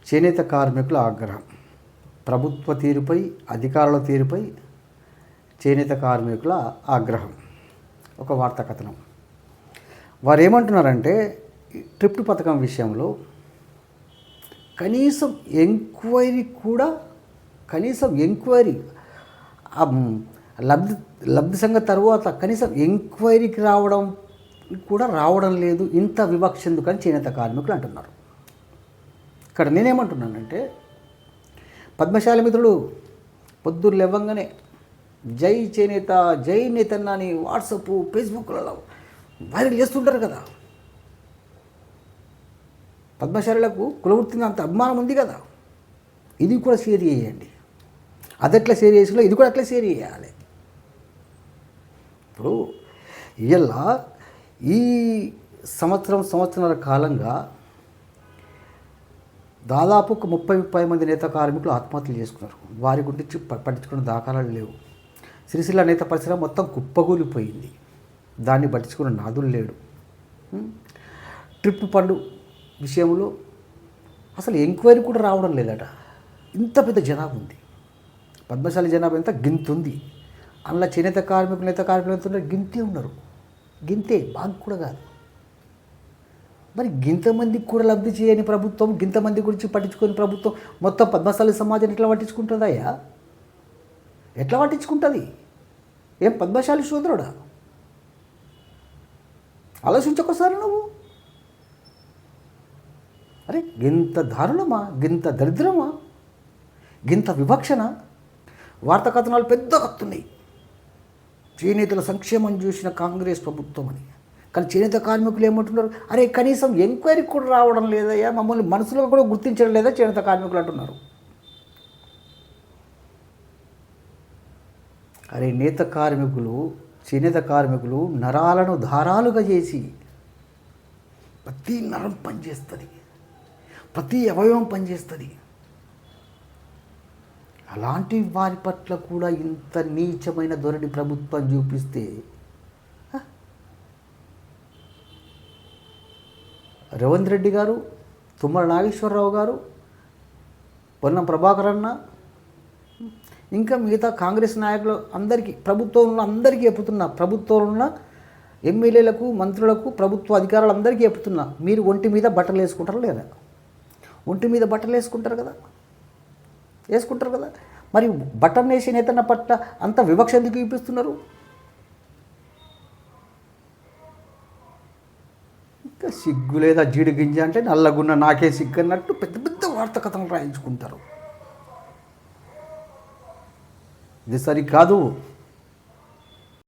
చేనేత కార్మికుల ఆగ్రహం. ప్రభుత్వ తీరుపై, అధికారుల తీరుపై చేనేత కార్మికుల ఆగ్రహం. ఒక వార్తా కథనం. వారు ఏమంటున్నారంటే, ట్రిప్ట్ పథకం విషయంలో కనీసం ఎంక్వైరీ లబ్ధి సంఘ తర్వాత కనీసం ఎంక్వైరీకి రావడం లేదు. ఇంత వివక్ష ఎందుకని చేనేత కార్మికులు అంటున్నారు. ఇక్కడ నేనేమంటున్నానంటే, పద్మశాలి మిత్రులు పొద్దున్న లేవంగానే జై చేనేత, జై నేతన్న అని వాట్సాప్, ఫేస్బుక్లలో వైరల్ చేస్తుంటారు కదా. పద్మశాలులకు కులవృత్తిని అంత అభిమానం ఉంది కదా, ఇది కూడా షేర్ చేయండి. అది ఎట్లా షేర్ చేసిలో ఇది కూడా అట్లా షేర్ చేయాలి. ఇప్పుడు ఇలా ఈ సంవత్సరాల కాలంగా దాదాపు ఒక 30 మంది నేత కార్మికులు ఆత్మహత్యలు చేసుకున్నారు. వారి గురించి పట్టించుకున్న దాఖలాలు లేవు. సిరిసిల్ల నేత పరిశ్రమ మొత్తం కుప్పగూలిపోయింది. దాన్ని పట్టించుకున్న నాదులు లేడు. ట్రిప్ పండు విషయంలో అసలు ఎంక్వైరీ కూడా రావడం లేదట. ఇంత పెద్ద జనాభా ఉంది. పద్మశాలి జనాభా ఎంత గింతుంది. అందులో చేనేత కార్మికులు ఎంత ఉన్నారు, గింతే ఉన్నారు. గింతే, బాగా కూడా కాదు. మరి గింతమందికి కూడా లబ్ధి చేయని ప్రభుత్వం, గింతమంది గురించి పట్టించుకొని ప్రభుత్వం మొత్తం పద్మశాలి సమాజాన్ని ఎట్లా పట్టించుకుంటుందయ్యా? ఎట్లా పట్టించుకుంటుంది? ఏం పద్మశాలి సోదరుడా? ఆలోచించకోసారి నువ్వు. అరే, గింత దారుణమా, గింత దరిద్రమా, గింత వివక్షణ? వార్తా కథనాలు పెద్దగా వస్తున్నాయి. చేనేతల సంక్షేమం చూసిన కాంగ్రెస్ ప్రభుత్వం అని. కానీ చేనేత కార్మికులు ఏమంటున్నారు? అరే, కనీసం ఎంక్వైరీకి కూడా రావడం లేదయ్యా, మమ్మల్ని మనసులో కూడా గుర్తించడం లేదా చేనేత కార్మికులు అంటున్నారు. అరే, చేనేత కార్మికులు నరాలను ధారాలుగా చేసి ప్రతి నరం పనిచేస్తుంది, ప్రతి అవయవం పనిచేస్తుంది. అలాంటి వారి పట్ల కూడా ఇంత నీచమైన ధోరణి ప్రభుత్వం చూపిస్తే రేవంత్ రెడ్డి గారు, తుమ్మల నాగేశ్వరరావు గారు, పొన్నం ప్రభాకర్ అన్న, ఇంకా మిగతా కాంగ్రెస్ నాయకులు అందరికీ, ప్రభుత్వంలో అందరికీ చెప్తున్నా, ప్రభుత్వంలో ఉన్న ఎమ్మెల్యేలకు, మంత్రులకు, ప్రభుత్వ అధికారులందరికీ చెప్తున్నా, మీరు ఒంటి మీద బట్టలు వేసుకుంటారా లేదా? ఒంటి మీద బట్టలు వేసుకుంటారు కదా. మరి బట్టలు వేసి నేతన్న పట్ల అంత వివక్ష ఎందుకు చూపిస్తున్నారు? ఇంకా సిగ్గు లేదా జీడి గింజ అంటే నల్లగున్న నాకే సిగ్గు అన్నట్టు పెద్ద పెద్ద వార్తా కథలు రాయించుకుంటారు. ఇది సరికాదు.